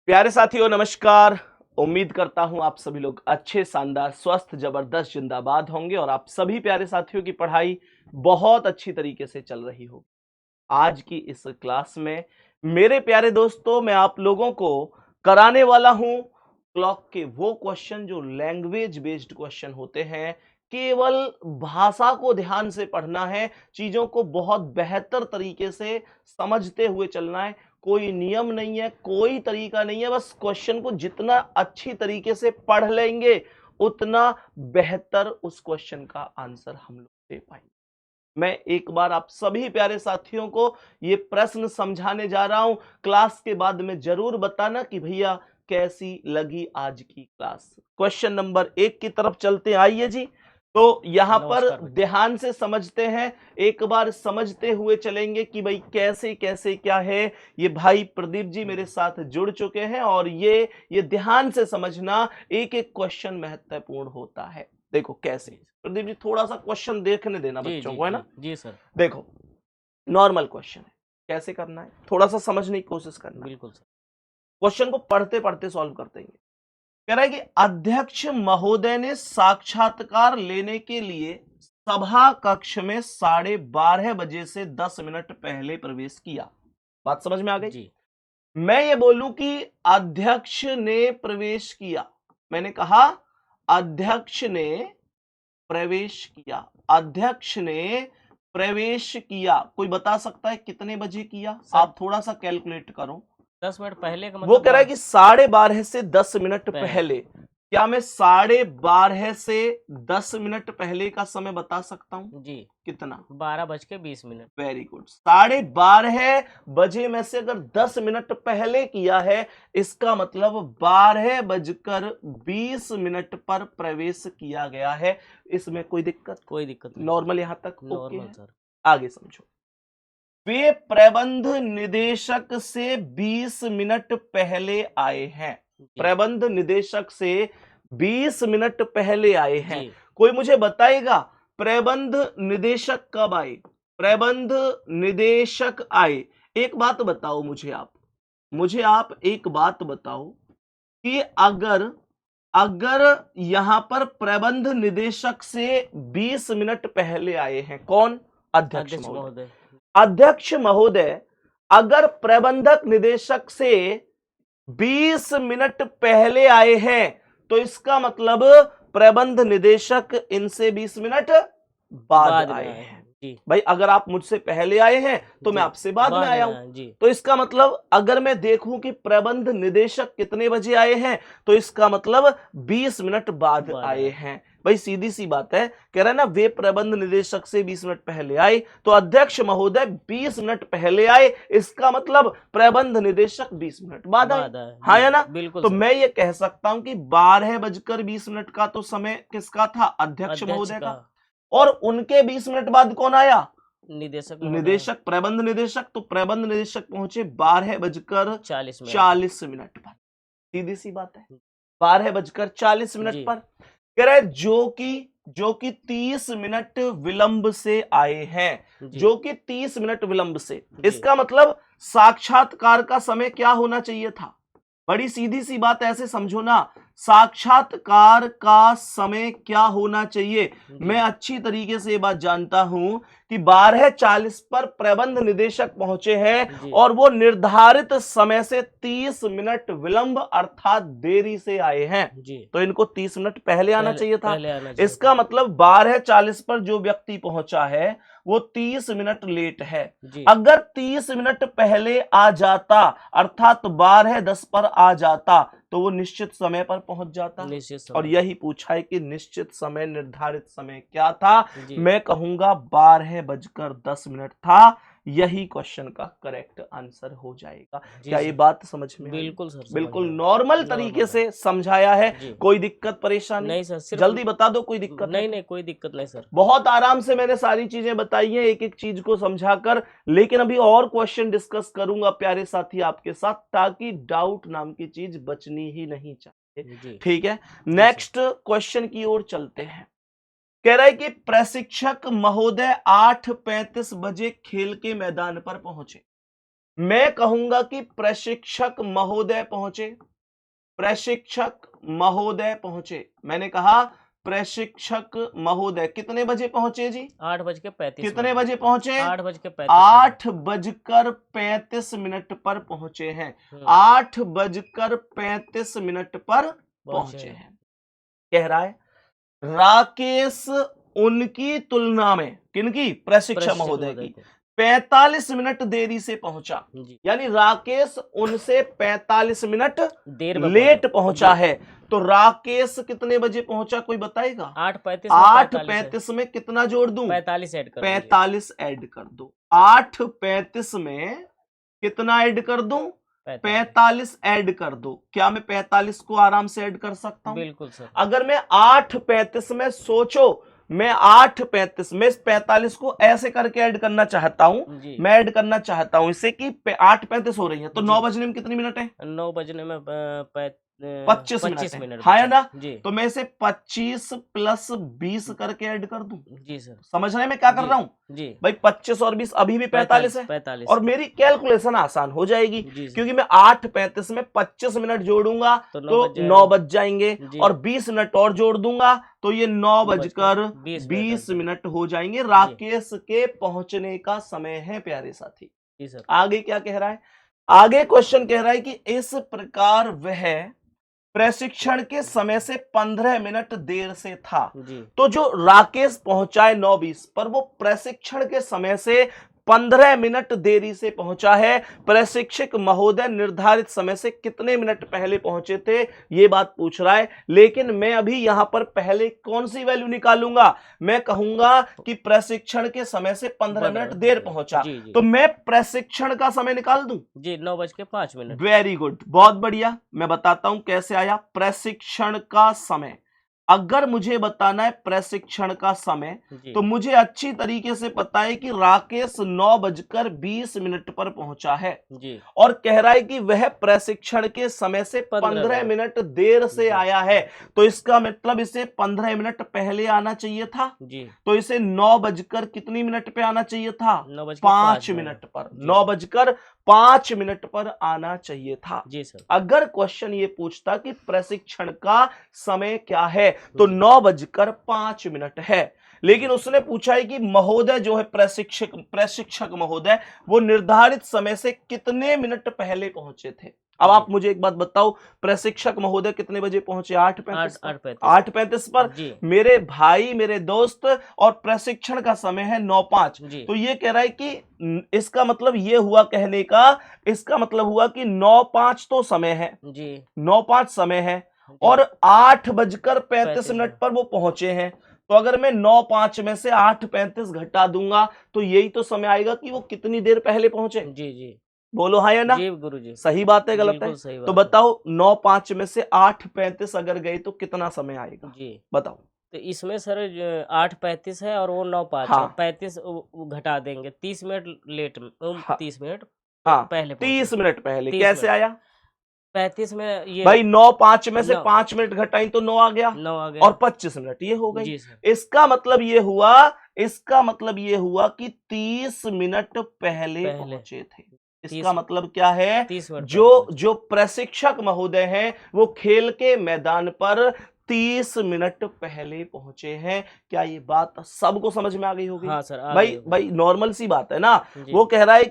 प्यारे साथियों नमस्कार। उम्मीद करता हूं आप सभी लोग अच्छे, शानदार, स्वस्थ, जबरदस्त, जिंदाबाद होंगे और आप सभी प्यारे साथियों की पढ़ाई बहुत अच्छी तरीके से चल रही हो। आज की इस क्लास में मेरे प्यारे दोस्तों मैं आप लोगों को कराने वाला हूं क्लॉक के वो क्वेश्चन जो लैंग्वेज बेस्ड क्वेश्चन होते हैं। केवल भाषा को ध्यान से पढ़ना है, चीजों को बहुत बेहतर तरीके से समझते हुए चलना है। कोई नियम नहीं है, कोई तरीका नहीं है, बस क्वेश्चन को जितना अच्छी तरीके से पढ़ लेंगे उतना बेहतर उस क्वेश्चन का आंसर हम लोग दे पाएंगे। मैं एक बार आप सभी प्यारे साथियों को ये प्रश्न समझाने जा रहा हूं। क्लास के बाद में जरूर बताना कि भैया कैसी लगी आज की क्लास। क्वेश्चन नंबर 1 की तरफ चलते हैं, आइए जी। तो यहां पर ध्यान से समझते हैं, एक बार समझते हुए चलेंगे कि भाई कैसे कैसे क्या है। ये भाई प्रदीप जी मेरे साथ जुड़ चुके हैं और ये ध्यान से समझना, एक एक क्वेश्चन महत्वपूर्ण होता है। देखो कैसे, प्रदीप जी थोड़ा सा क्वेश्चन देखने देना बच्चों को, है ना? जी सर। देखो नॉर्मल क्वेश्चन है, कैसे करना है थोड़ा सा समझने की कोशिश करना। बिल्कुल सर। क्वेश्चन को पढ़ते पढ़ते सॉल्व करते हैं। कह रहा है कि अध्यक्ष महोदय ने साक्षात्कार लेने के लिए सभा कक्ष में 12:30 बजे से 10 मिनट पहले प्रवेश किया। बात समझ में आ गई जी। मैं ये बोलूं कि अध्यक्ष ने प्रवेश किया, मैंने कहा अध्यक्ष ने प्रवेश किया, अध्यक्ष ने प्रवेश किया। कोई बता सकता है कितने बजे किया? आप थोड़ा सा कैलकुलेट करो। 10 मिनट पहले का वो मतलब कह रहा है कि 12:30 से 10 मिनट पहले। क्या मैं 12:30 से 10 मिनट पहले का समय बता सकता हूं? जी। कितना? 12:20 वेरी गुड। 12:30 बजे में से अगर 10 मिनट पहले किया है, इसका मतलब 12:20 पर प्रवेश किया गया है। इसमें कोई दिक्कत? कोई दिक्कत नहीं। नॉर्मल यहां तक ओके नॉर्मल है? सर। आगे समझो। वे प्रबंध निदेशक से 20 मिनट पहले आए हैं। प्रबंध निदेशक से 20 मिनट पहले आए हैं। कोई मुझे बताएगा प्रबंध निदेशक कब आए? प्रबंध निदेशक आए। एक बात बताओ मुझे आप एक बात बताओ कि अगर यहां पर प्रबंध निदेशक से 20 मिनट पहले आए हैं, कौन? अध्यक्ष महोदय। अध्यक्ष महोदय अगर प्रबंधक निदेशक से 20 मिनट पहले आए हैं तो इसका मतलब प्रबंध निदेशक इनसे 20 मिनट बाद आए हैं। भाई अगर आप मुझसे पहले आए हैं तो मैं आपसे बाद में आया हूं, तो इसका मतलब अगर मैं देखूं कि प्रबंध निदेशक कितने बजे आए हैं तो इसका मतलब 20 मिनट बाद आए हैं। भाई सीधी सी बात है, कह रहा है ना वे प्रबंध निदेशक से 20 मिनट पहले आए, तो अध्यक्ष महोदय 20 मिनट पहले आए, इसका मतलब प्रबंध निदेशक 20 मिनट बाद आए। हाँ या ना? तो मैं ये कह सकता हूं कि 12:20 का तो समय किसका था? अध्यक्ष महोदय का। और उनके 20 मिनट बाद कौन आया? निदेशक, प्रबंध निदेशक। तो प्रबंध निदेशक पहुंचे 12:40 पर। सीधी सी बात है, 12:40 पर। कह रहे जो कि 30 मिनट विलंब से आए हैं, जो कि 30 मिनट विलंब से। इसका मतलब साक्षात्कार का समय क्या होना चाहिए था? बड़ी सीधी सी बात, ऐसे समझो ना, साक्षात्कार का समय क्या होना चाहिए? मैं अच्छी तरीके से ये बात जानता हूं कि 12:40 पर प्रबंध निदेशक पहुंचे हैं और वो निर्धारित समय से 30 मिनट विलंब अर्थात देरी से आए हैं, तो इनको 30 मिनट पहले आना चाहिए था। इसका मतलब 12:40 पर जो व्यक्ति पहुंचा है वो 30 मिनट लेट है। अगर 30 मिनट पहले आ जाता अर्थात 12:10 पर आ जाता तो वो निश्चित समय पर पहुंच जाता। और यही पूछा है कि निश्चित समय, निर्धारित समय क्या था? मैं कहूंगा 12:10 था। यही क्वेश्चन का करेक्ट आंसर हो जाएगा। क्या ये बात समझ में आई? बिल्कुल सर, बिल्कुल नॉर्मल तरीके से समझाया है। कोई दिक्कत परेशानी? नहीं सर, जल्दी बता दो। कोई दिक्कत? नहीं, कोई दिक्कत नहीं सर। बहुत आराम से मैंने सारी चीजें बताई हैं, एक एक चीज को समझाकर। लेकिन अभी और क्वेश्चन डिस्कस करूंगा प्यारे साथी आपके साथ, ताकि डाउट नाम की चीज बचनी ही नहीं चाहिए। ठीक है, नेक्स्ट क्वेश्चन की ओर चलते हैं। कह रहा है कि प्रशिक्षक महोदय 8:35 बजे खेल के मैदान पर पहुंचे। मैं कहूंगा कि प्रशिक्षक महोदय पहुंचे, प्रशिक्षक महोदय पहुंचे। मैंने कहा प्रशिक्षक महोदय कितने बजे पहुंचे जी? 8:35 कितने बजे पहुंचे? 8:35 8:35 पर पहुंचे हैं। 8:35 पर पहुंचे हैं। कह रहा है राकेश उनकी तुलना में, किनकी? प्रशिक्षक महोदय की 45 मिनट देरी से पहुंचा। यानी राकेश उनसे 45 मिनट लेट पहुंचा है। तो राकेश कितने बजे पहुंचा, कोई बताएगा? 8:35 में कितना जोड़ दूं? 45 ऐड कर 45 ऐड कर दो। 8:35 में कितना ऐड कर दूं? 45 ऐड कर दो। क्या मैं 45 को आराम से ऐड कर सकता हूं? बिल्कुल सर। अगर मैं 8:35 में सोचो, मैं 8:35 में 45 को ऐसे करके ऐड करना चाहता हूं, मैं ऐड करना चाहता हूं इससे कि 8:35 हो रही है, तो 9 बजने में कितनी मिनट है? 9 बजने में 25 मिनट है ना? तो मैं इसे 25 प्लस 20 करके ऐड कर दूं। जी सर। समझ रहे मैं क्या कर रहा हूं? जी भाई 25 और 20 अभी भी 45 है, 45 और मेरी कैलकुलेशन आसान हो जाएगी क्योंकि मैं 8:35 में 25 मिनट जोड़ूंगा तो 9 बज जाएंगे और 20 मिनट और जोड़ दूंगा तो ये 9:20 मिनट हो जाएंगे। राकेश के पहुंचने का समय है प्यारे साथी। आगे क्या कह रहा है? आगे क्वेश्चन कह रहा है कि इस प्रकार वह प्रशिक्षण के समय से 15 मिनट देर से था। तो जो राकेश पहुंचा है 9:20 पर, वो प्रशिक्षण के समय से 15 मिनट देरी से पहुंचा है। प्रशिक्षक महोदय निर्धारित समय से कितने मिनट पहले पहुंचे थे, ये बात पूछ रहा है। लेकिन मैं अभी यहां पर पहले कौन सी वैल्यू निकालूंगा? मैं कहूंगा कि प्रशिक्षण के समय से 15 मिनट देर पहुंचा। तो मैं प्रशिक्षण का समय निकाल दूं जी, 9:05। वेरी गुड, बहुत बढ़िया। मैं बताता हूं कैसे आया प्रशिक्षण का समय। अगर मुझे बताना है प्रशिक्षण का समय तो मुझे अच्छी तरीके से पता है कि राकेश 9:20 पर पहुंचा है और कह रहा है कि वह प्रशिक्षण के समय से 15 मिनट देर से आया है। तो इसका मतलब इसे 15 मिनट पहले आना चाहिए था। तो इसे 9 कितनी मिनट पे आना चाहिए था? 5 मिनट पर। 9:05 पर आना चाहिए था। जी सर। अगर क्वेश्चन ये पूछता कि प्रशिक्षण का समय क्या है तो 9:05 है, लेकिन उसने पूछा है कि महोदय जो है प्रशिक्षक महोदय वो निर्धारित समय से कितने मिनट पहले पहुंचे थे। अब आप मुझे एक बात बताओ, प्रशिक्षक महोदय कितने बजे पहुंचे? 8:35 पर। मेरे भाई, मेरे दोस्त, और प्रशिक्षण का समय है 9:05। तो ये कह रहा है कि इसका मतलब ये हुआ कहने का, इसका मतलब हुआ कि 9:05 तो समय है जी, 9:05 समय है और 8:35 पर वो पहुंचे हैं। तो अगर मैं 9:05 में से 8:35 घटा दूंगा तो यही तो समय आएगा कि वो कितनी देर पहले पहुंचे। जी जी, बोलो हाँ या ना? जी गुरुजी। सही बात है, गलत है? तो बताओ 9:05 में से 8:35 अगर गए तो कितना समय आएगा जी, बताओ। तो इसमें सर 8:35 है और वो 9:05 है, 35 घटा देंगे, 30 मिनट लेट, 30 मिनट पहले, 30 मिनट पहले कैसे आया? 35 में ये भाई 9:05 में से 5 मिनट घटाई तो 9 आ गया और 25 मिनट ये हो गई। इसका मतलब ये हुआ, इसका मतलब ये हुआ कि 30 मिनट पहले पहुंचे थे। इसका मतलब क्या है? जो प्रशिक्षक महोदय हैं वो खेल के मैदान पर 30 मिनट पहले पहुंचे हैं। क्या ये बात सबको समझ में आ गई होगी? हाँ सर, भाई नॉर्मल सी बात है ना। वो कह रहा है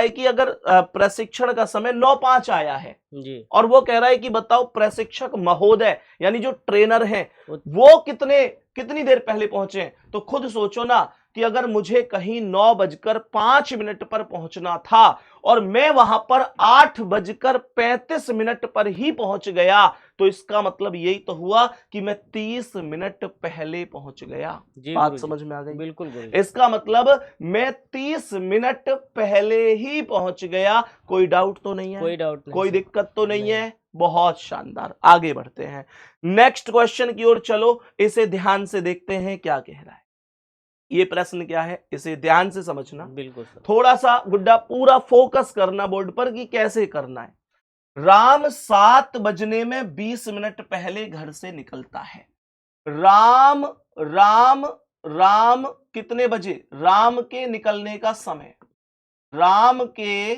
कि अगर प्रशिक्षण का समय 9:05 आया है जी, और वो कह रहा है कि बताओ प्रशिक्षक महोदय यानी जो ट्रेनर हैं वो कितनी देर पहले पहुंचे हैं। तो खुद सोचो ना कि अगर मुझे कहीं 9:05 पर पहुंचना था और मैं वहां पर 8:35 पर ही पहुंच गया तो इसका मतलब यही तो हुआ कि मैं 30 मिनट पहले पहुंच गया। बात समझ में आ गई? बिल्कुल। इसका मतलब मैं 30 मिनट पहले ही पहुंच गया। कोई डाउट तो नहीं है? कोई डाउट नहीं, कोई दिक्कत तो नहीं है? बहुत शानदार। आगे बढ़ते हैं नेक्स्ट क्वेश्चन की ओर। चलो इसे ध्यान से देखते हैं क्या कह रहा है। ये प्रश्न क्या है इसे ध्यान से समझना। बिल्कुल सर। थोड़ा सा गुड्डा पूरा फोकस करना बोर्ड पर कि कैसे करना है। राम 7 बजने में 20 मिनट पहले घर से निकलता है। राम राम राम कितने बजे? राम के निकलने का समय, राम के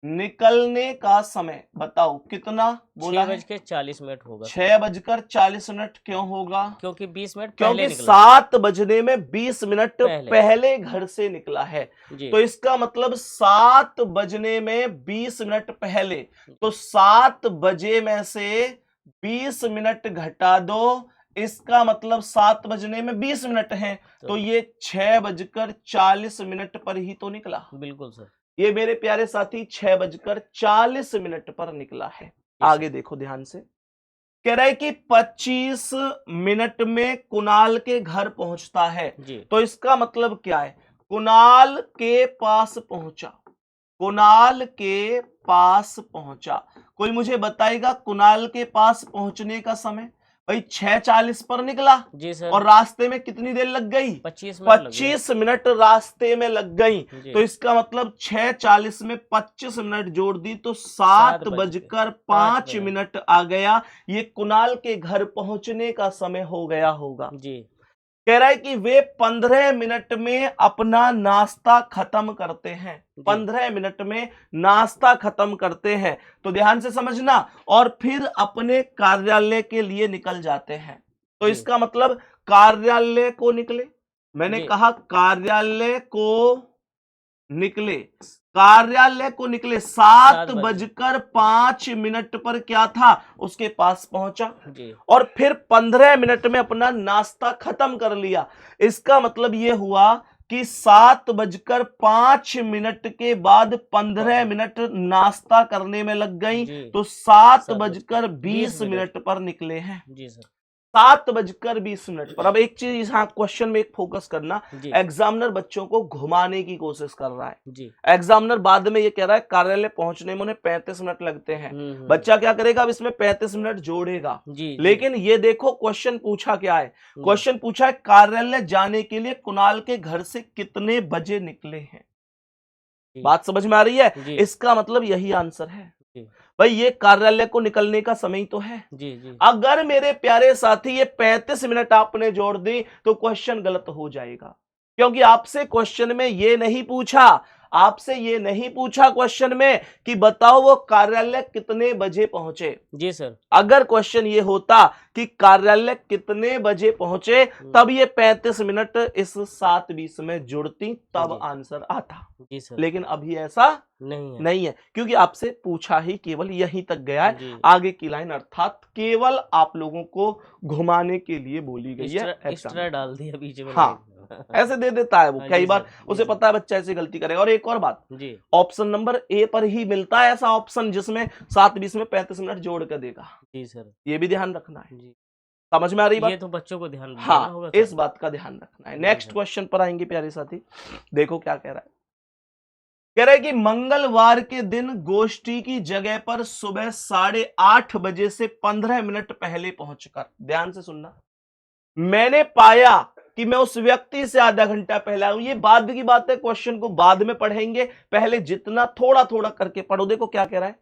निकलने का समय बताओ कितना बोला है? 6:40 होगा। 6:40 क्यों होगा? क्योंकि 20 मिनट क्योंकि पहले निकला। 7 बजने में 20 मिनट पहले घर से निकला है। जी। तो इसका मतलब 7 बजने में 20 मिनट पहले, तो 7 बजे में से 20 मिनट घटा दो, इसका मतलब 7 बजने में 20 मिनट हैं, तो ये 6:40 पर ही तो निकला। बिल्कुल सर। ये मेरे प्यारे साथी 6:40 पर निकला है। आगे देखो ध्यान से, कह रहा है कि 25 मिनट में कुणाल के घर पहुंचता है। तो इसका मतलब क्या है? कुणाल के पास पहुंचा, कुणाल के पास पहुंचा। कोई मुझे बताएगा कुणाल के पास पहुंचने का समय? भाई 6:40 पर निकला जी सर। और रास्ते में कितनी देर लग गई? 25 मिनट रास्ते में लग गई। तो इसका मतलब 6:40 में 25 मिनट जोड़ दी तो 7:05 आ गया। ये कुणाल के घर पहुंचने का समय हो गया होगा जी। कह रहा है कि वे 15 मिनट में अपना नाश्ता खत्म करते हैं। 15 मिनट में नाश्ता खत्म करते हैं, तो ध्यान से समझना, और फिर अपने कार्यालय के लिए निकल जाते हैं। तो इसका मतलब कार्यालय को निकले, मैंने कहा कार्यालय को निकले, कार्यालय को निकले 7:05 पर क्या था? उसके पास पहुंचा और फिर 15 मिनट में अपना नाश्ता खत्म कर लिया। इसका मतलब यह हुआ कि 7:05 के बाद 15 मिनट नाश्ता करने में लग गई, तो 7:20 पर निकले हैं जी सर। 7:20 पर। अब एक चीज यहाँ क्वेश्चन में एक फोकस करना, एग्जामिनर बच्चों को घुमाने की कोशिश कर रहा है जी। एग्जामिनर बाद में ये कह रहा है कार्यालय पहुंचने में उन्हें 35 मिनट लगते हैं। बच्चा क्या करेगा? अब इसमें 35 मिनट जोड़ेगा जी, लेकिन ये देखो क्वेश्चन पूछा क्या है? क्वेश्चन पूछा है कार्यालय जाने के लिए कुणाल के घर से कितने बजे निकले हैं। बात समझ में आ रही है? इसका मतलब यही आंसर है भाई, ये कार्यालय को निकलने का समय तो है जी जी। अगर मेरे प्यारे साथी ये 35 मिनट आपने जोड़ दी तो क्वेश्चन गलत हो जाएगा, क्योंकि आपसे क्वेश्चन में ये नहीं पूछा, आपसे ये नहीं पूछा क्वेश्चन में कि बताओ वो कार्यालय कितने बजे पहुंचे जी सर। अगर क्वेश्चन ये होता कि कार्यालय कितने बजे पहुंचे, तब ये 35 मिनट इस 7:20 में जुड़ती, तब आंसर आता जी सर। लेकिन अभी ऐसा नहीं है क्योंकि आपसे पूछा ही केवल यहीं तक गया है। आगे की लाइन अर्थात केवल आप लोगों को घुमाने के लिए बोली गई है। एक्स्ट्रा डाल दिया बीच में। हाँ, ऐसे दे देता है वो कई बार, उसे पता है बच्चा ऐसे गलती करेगा। और एक और बात, ऑप्शन नंबर ए पर ही मिलता है ऐसा ऑप्शन जिसमें 7:20 में 35 मिनट जोड़ कर देगा जी सर। ये भी ध्यान रखना है जी। समझ में आ रही बात? ये तो बच्चों को ध्यान रखना होगा, इस बात का ध्यान रखना है। नेक्स्ट क्वेश्चन पर आएंगे प्यारे साथी, देखो क्या कह रहा है। कह रहा है कि मंगलवार के दिन गोष्ठी की जगह पर सुबह 8:30 बजे से 15 मिनट पहले पहुंचकर, ध्यान से सुनना, मैंने पाया कि मैं उस व्यक्ति से आधा घंटा पहले आऊं। ये बाद की बात है, क्वेश्चन को बाद में पढ़ेंगे, पहले जितना थोड़ा थोड़ा करके पढ़ो। देखो क्या कह रहा है,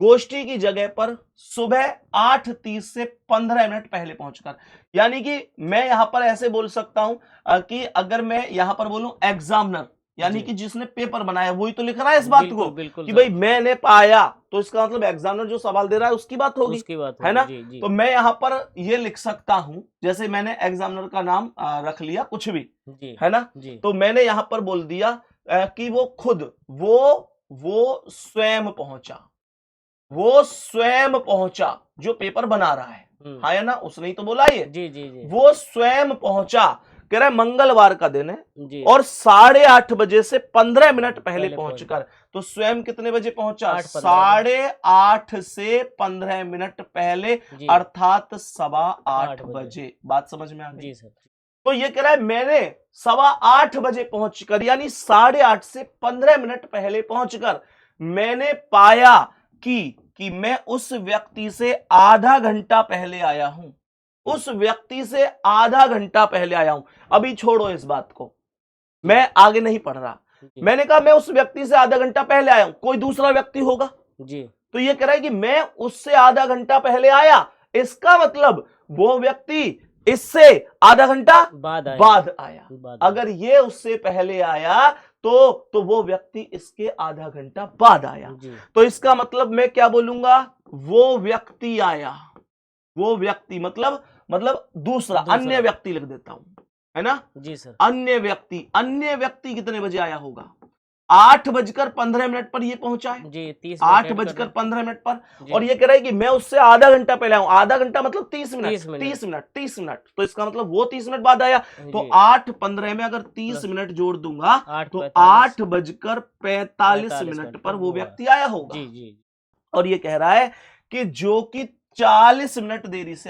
गोष्ठी की जगह पर सुबह 8:30 से 15 मिनट पहले पहुंचकर, यानी कि मैं यहां पर ऐसे बोल सकता हूं कि अगर मैं यहां पर बोलूं एग्जामिनर, यानी कि जिसने पेपर बनाया वही तो लिख रहा है इस बात को कि भाई मैंने पाया, तो इसका मतलब एग्जामिनर जो सवाल दे रहा है उसकी बात होगी, है ना जी, जी। तो मैं यहां पर ये लिख सकता हूं, जैसे मैंने एग्जामिनर का नाम रख लिया कुछ भी जी, है ना जी। तो मैंने यहां पर बोल दिया कि वो खुद वो स्वयं पहुंचा, वो स्वयं पहुंचा जो पेपर बना रहा है, हाँ या ना, उसने ही तो बोला ये जी, जी, जी। वो स्वयं पहुंचा। कह रहा है मंगलवार का दिन है और 8:30 बजे से 15 मिनट पहले पहुंचकर, तो स्वयं कितने बजे पहुंचा? 8:30 से 15 मिनट पहले, अर्थात 8:15 बजे। बात समझ में आ गई? तो ये कह रहा है मैंने 8:15 बजे पहुंचकर, यानी 8:30 से 15 मिनट पहले पहुंचकर मैंने पाया कि मैं उस व्यक्ति से आधा घंटा पहले आया हूं, उस व्यक्ति से आधा घंटा पहले आया हूं। अभी छोड़ो इस बात को, मैं आगे नहीं पढ़ रहा। मैंने कहा मैं उस व्यक्ति से आधा घंटा पहले आया हूं, कोई दूसरा व्यक्ति होगा जी, तो ये कह रहा है कि मैं उससे आधा घंटा पहले आया, इसका मतलब वो व्यक्ति इससे आधा घंटा बाद आया। बाद अगर ये उससे पहले आया तो वो व्यक्ति इसके आधा घंटा बाद आया। तो इसका मतलब मैं क्या बोलूंगा, वो व्यक्ति आया। वो व्यक्ति मतलब दूसरा अन्य व्यक्ति लिख देता हूं, है ना जी सर। अन्य व्यक्ति कितने बजे आया होगा? 8:15 पर ये पहुंचा है जी, 8:15 पर। और ये कह रहा है कि मैं उससे आधा घंटा पहले आऊं। आधा घंटा मतलब 30 मिनट। तो इसका मतलब वो 30 मिनट बाद आया। तो 8:15 में अगर 30 मिनट जोड़ दूंगा तो 8:45 पर वो व्यक्ति आया होगा। जी। और ये कह रहा है कि जो कि 40 मिनट देरी से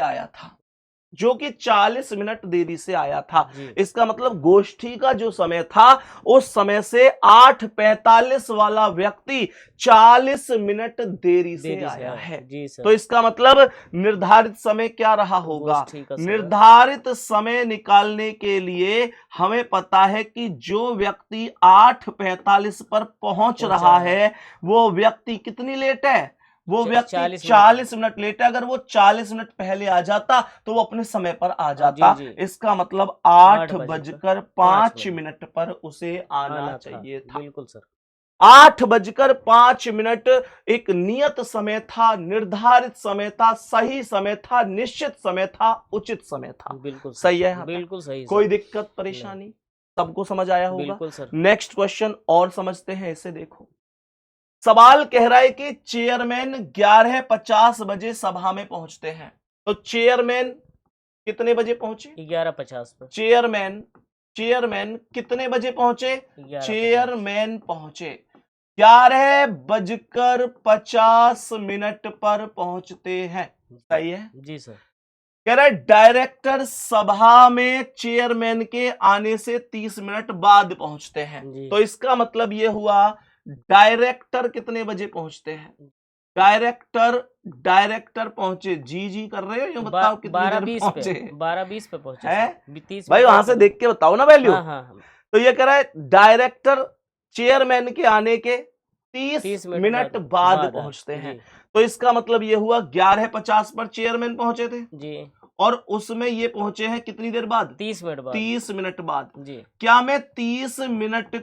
आया था, इसका मतलब गोष्ठी का जो समय था उस समय से 8:45 वाला व्यक्ति 40 मिनट देरी से आया है। जी सर। तो इसका मतलब निर्धारित समय क्या रहा होगा? निर्धारित समय निकालने के लिए हमें पता है कि जो व्यक्ति 8:45 पर पहुंच रहा है वो व्यक्ति कितनी लेट है? वो व्यक्ति 40 मिनट लेट है। अगर वो 40 मिनट पहले आ जाता तो वो अपने समय पर आ जाता। जी। इसका मतलब 8:05 पर उसे आना चाहिए था। बिल्कुल सर। 8:05 एक नियत समय था, निर्धारित समय था, सही समय था, निश्चित समय था, उचित समय था। बिल्कुल सही है? बिल्कुल सही। कोई दिक्कत परेशानी? सबको समझ आया होगा? बिल्कुल सर। नेक्स्ट क्वेश्चन और समझते हैं, इसे देखो। सवाल कह रहा है कि चेयरमैन 11:50 बजे सभा में पहुंचते हैं। तो चेयरमैन कितने बजे पहुंचे? 11:50 पर। चेयरमैन कितने बजे पहुंचे? चेयरमैन पहुंचे 11:50 पर पहुंचते हैं। सही है? जी सर। कह रहा है डायरेक्टर सभा में चेयरमैन के आने से 30 मिनट बाद पहुंचते हैं। तो इसका मतलब यह हुआ डायरेक्टर कितने बजे पहुंचते हैं? डायरेक्टर पहुंचे। जी कर रहे हो? ये बताओ कितनी देर पहुंचे? 12:20 पे पहुंचे है भाई, वहां से देख के बताओ ना वैल्यू। हाँ। तो ये कह रहा है डायरेक्टर चेयरमैन के आने के 30 मिनट बाद पहुंचते हैं। तो इसका मतलब ये हुआ 11:50 पर चेयरमैन पहुंचे थे जी, और उसमें ये पहुंचे हैं कितनी देर बाद? 30 मिनट बाद। 30 मिनट बाद जी। क्या मैं 30 मिनट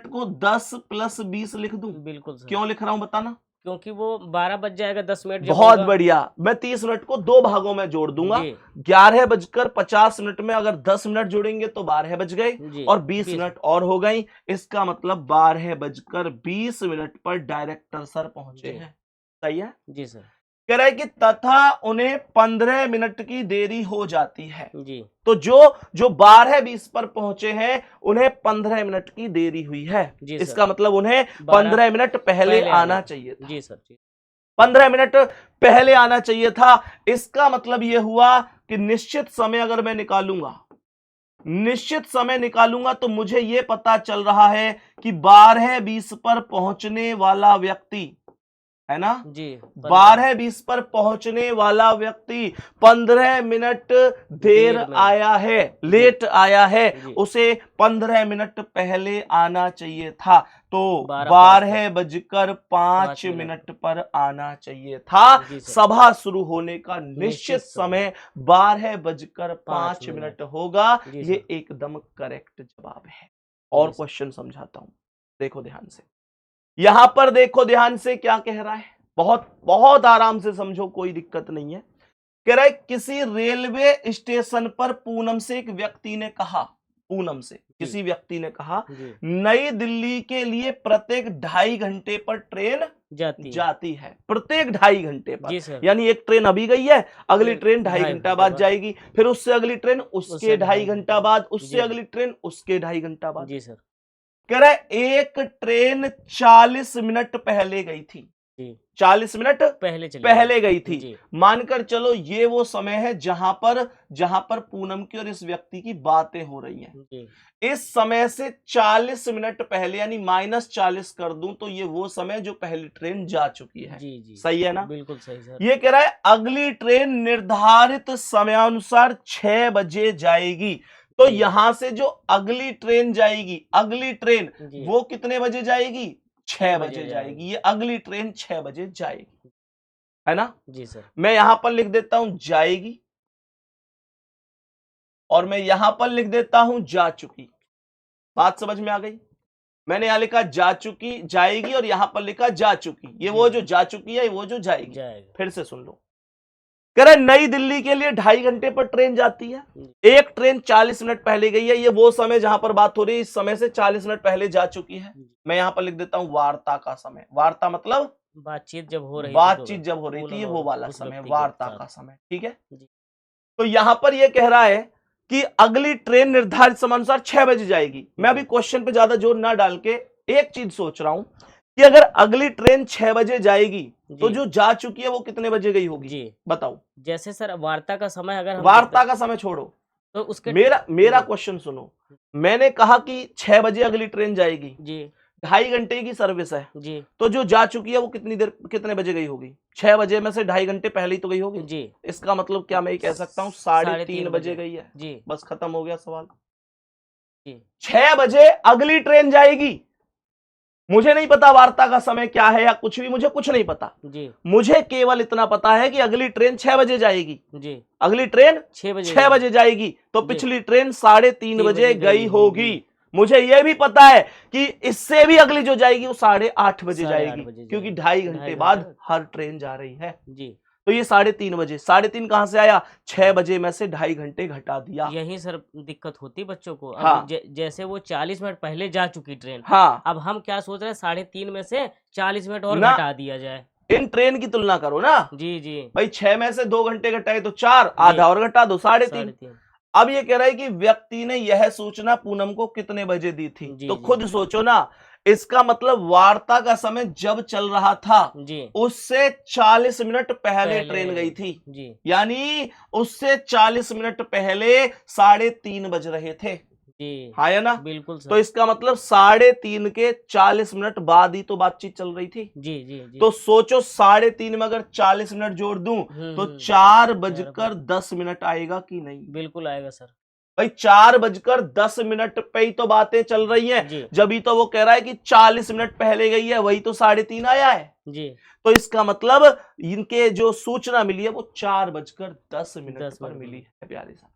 को 10 + 20 लिख दूं? बिल्कुल सर। क्यों लिख रहा हूं बताना? क्योंकि वो 12 बज जाएगा 10 मिनट। बहुत बढ़िया। मैं 30 मिनट को 2 भागों में जोड़ दूंगा। 11:50 में अगर 10 मिनट जोड़ेंगे तो 12 बज गए और 20 मिनट और हो गई। इसका मतलब 12:20 पर डायरेक्टर सर पहुंचे हैं। सही है जी सर। कह रहा है कि तथा उन्हें 15 मिनट की देरी हो जाती है जी। तो जो 12:20 पर पहुंचे हैं उन्हें 15 मिनट की देरी हुई है जी। इसका मतलब उन्हें 15 मिनट पहले आना चाहिए था जी सर। 15 मिनट पहले आना चाहिए था। इसका मतलब यह हुआ कि निश्चित समय अगर मैं निकालूंगा तो मुझे यह पता चल रहा है कि 12:20 पर पहुंचने वाला व्यक्ति, है ना जी, 12:20 पर पहुंचने वाला व्यक्ति 15 मिनट देर आया है, लेट आया है। उसे 15 मिनट पहले आना चाहिए था। तो 12:05 पर आना चाहिए था। सभा शुरू होने का निश्चित समय 12:05 होगा। ये एकदम करेक्ट जवाब है। और क्वेश्चन समझाता हूं, देखो ध्यान से। यहां पर देखो ध्यान से क्या कह रहा है, बहुत आराम से समझो, कोई दिक्कत नहीं है। कह रहा है किसी रेलवे स्टेशन पर पूनम से किसी व्यक्ति ने कहा नई दिल्ली के लिए प्रत्येक 2.5 घंटे पर ट्रेन जाती है। प्रत्येक 2.5 घंटे पर, यानी एक ट्रेन अभी गई है, अगली ट्रेन 2.5 घंटा बाद जाएगी, फिर उससे अगली ट्रेन उसके 2.5 घंटा बाद, उससे अगली ट्रेन उसके 2.5 घंटा बाद जी सर। कह रहा है एक ट्रेन 40 मिनट पहले गई थी, 40 मिनट पहले गई थी। मानकर चलो ये वो समय है जहां पर पूनम की और इस व्यक्ति की बातें हो रही हैं। इस समय से 40 मिनट पहले यानी -40 कर दूं तो ये वो समय जो पहली ट्रेन जा चुकी है जी। सही है ना? बिल्कुल सही सर। ये कह रहा है अगली ट्रेन निर्धारित समयानुसार 6 बजे जाएगी। तो यहां से जो अगली ट्रेन जाएगी, अगली ट्रेन वो कितने बजे जाएगी? 6 बजे जाएगी। ये अगली ट्रेन 6 बजे जाएगी, है ना जी सर। मैं यहां पर लिख देता हूं जाएगी, और मैं यहां पर लिख देता हूं जा चुकी। बात समझ में आ गई? मैंने यहां लिखा जा चुकी, जाएगी, और यहां पर लिखा जा चुकी। ये वो जो जा चुकी है, वो जो जाएगी। फिर से सुन लो। कह रहा है नई दिल्ली के लिए 2.5 घंटे पर ट्रेन जाती है। एक ट्रेन 40 मिनट पहले गई है। ये वो समय जहां पर बात हो रही है, इस समय से 40 मिनट पहले जा चुकी है। मैं यहां पर लिख देता हूं वार्ता का समय। वार्ता मतलब बातचीत जब हो रही थी, वो वाला समय, वार्ता का समय। ठीक है। तो यहां पर यह कह रहा है कि अगली ट्रेन निर्धारित समयानुसार 6 बजे जाएगी। मैं अभी क्वेश्चन पे ज्यादा जोर ना डाल के एक चीज सोच रहा हूं कि अगर अगली ट्रेन 6 बजे जाएगी तो जो जा चुकी है वो कितने बजे गई होगी जी? बताओ। जैसे सर वार्ता का समय, अगर वार्ता का समय छोड़ो, तो उसके मेरा क्वेश्चन सुनो। मैंने कहा कि 6 बजे अगली ट्रेन जाएगी जी, 2.5 घंटे की सर्विस है जी, तो जो जा चुकी है वो कितने बजे गई होगी? 6 बजे में से 2.5 घंटे पहले ही तो गई होगी जी। इसका मतलब क्या मैं ये कह सकता हूँ 3:30 बजे गई है जी। बस खत्म हो गया सवाल जी। 6 बजे अगली ट्रेन जाएगी। मुझे नहीं पता वार्ता का समय क्या है या कुछ भी, मुझे कुछ नहीं पता जी। मुझे केवल इतना पता है कि अगली ट्रेन 6 बजे जाएगी जी। अगली ट्रेन 6 बजे जाएगी, तो पिछली ट्रेन 3:30 बजे गई होगी। मुझे यह भी पता है कि इससे भी अगली जो जाएगी वो 8:30 बजे जाएगी, क्योंकि 2.5 घंटे बाद हर ट्रेन जा रही है जी। तो ये 3:30 बजे, 3:30 कहां से आया? 6 बजे में से 2.5 घंटे घटा दिया। यही सर दिक्कत होती बच्चों को। हाँ। अब जैसे वो 40 मिनट पहले जा चुकी ट्रेन, हाँ, अब हम क्या सोच रहे हैं 3:30 में से 40 मिनट और घटा दिया जाए। इन ट्रेन की तुलना करो ना जी जी भाई। 6 में से 2 घंटे घटाए तो 4, आधा और घटा दो 3:30। अब ये कह रहा है कि व्यक्ति ने यह सूचना पूनम को कितने बजे दी थी? तो खुद सोचो ना। इसका मतलब वार्ता का समय जब चल रहा था जी, उससे 40 मिनट पहले ट्रेन गई थी जी। यानी उससे 40 मिनट पहले 3:30 बज रहे थे जी। हाँ या ना? बिल्कुल सर। तो इसका मतलब 3:30 के 40 मिनट बाद ही तो बातचीत चल रही थी जी जी जी। तो सोचो 3:30 में अगर 40 मिनट जोड़ दूं तो 4:10 आएगा कि नहीं? बिल्कुल आएगा सर। भाई 4:10 पे ही तो बातें चल रही हैं, जब तो वो कह रहा है कि 40 मिनट पहले गई है, वही तो 3:30 आया है जी। तो इसका मतलब इनके जो सूचना मिली है वो 4:10 पर मिली है। प्यारे साहब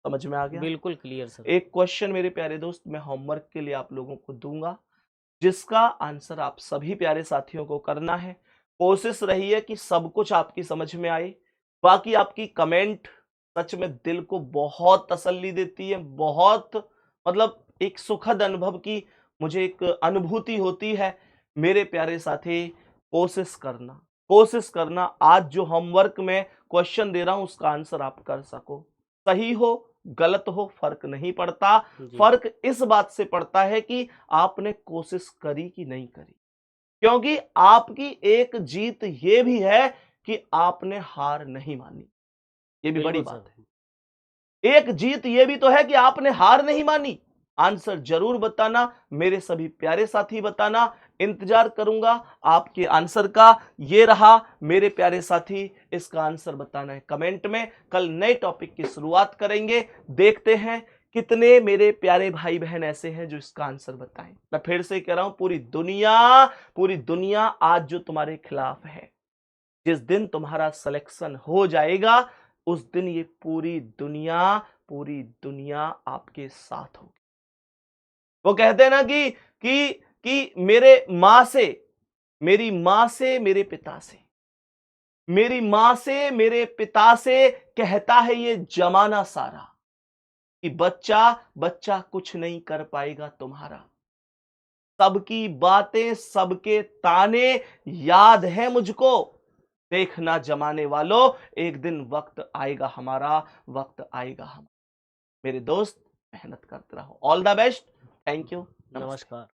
समझ में आ गया? बिल्कुल क्लियर सर। एक क्वेश्चन मेरे प्यारे दोस्त मैं होमवर्क के लिए आप लोगों को दूंगा, जिसका आंसर आप सभी प्यारे साथियों को करना है। कोशिश रही है कि सब कुछ आपकी समझ में आए। बाकी आपकी कमेंट सच में दिल को बहुत तसल्ली देती है, बहुत मतलब एक सुखद अनुभव की मुझे एक अनुभूति होती है। मेरे प्यारे साथी कोशिश करना आज जो होमवर्क में क्वेश्चन दे रहा हूं उसका आंसर आप कर सको। सही हो गलत हो फर्क नहीं पड़ता, फर्क इस बात से पड़ता है कि आपने कोशिश करी कि नहीं करी। क्योंकि आपकी एक जीत ये भी है कि आपने हार नहीं मानी, ये भी बड़ी बात है। एक जीत ये भी तो है कि आपने हार नहीं मानी। आंसर जरूर बताना मेरे सभी प्यारे साथी, बताना इंतजार करूंगा आपके आंसर का। ये रहा मेरे प्यारे साथी, इसका आंसर बताना है कमेंट में। कल नए टॉपिक की शुरुआत करेंगे, देखते हैं कितने मेरे प्यारे भाई बहन ऐसे हैं जो इसका आंसर बताएं। मैं फिर से कह रहा हूं पूरी दुनिया आज जो तुम्हारे खिलाफ है, जिस दिन तुम्हारा सिलेक्शन हो जाएगा उस दिन ये पूरी दुनिया आपके साथ होगी। वो कहते हैं ना कि मेरी मां से मेरे पिता से, मेरी मां से मेरे पिता से कहता है ये जमाना सारा कि बच्चा कुछ नहीं कर पाएगा तुम्हारा। सबकी बातें सबके ताने याद है मुझको, देखना जमाने वालों एक दिन वक्त आएगा हमारा, मेरे दोस्त मेहनत करते रहो। All the best. Thank you. नमस्कार।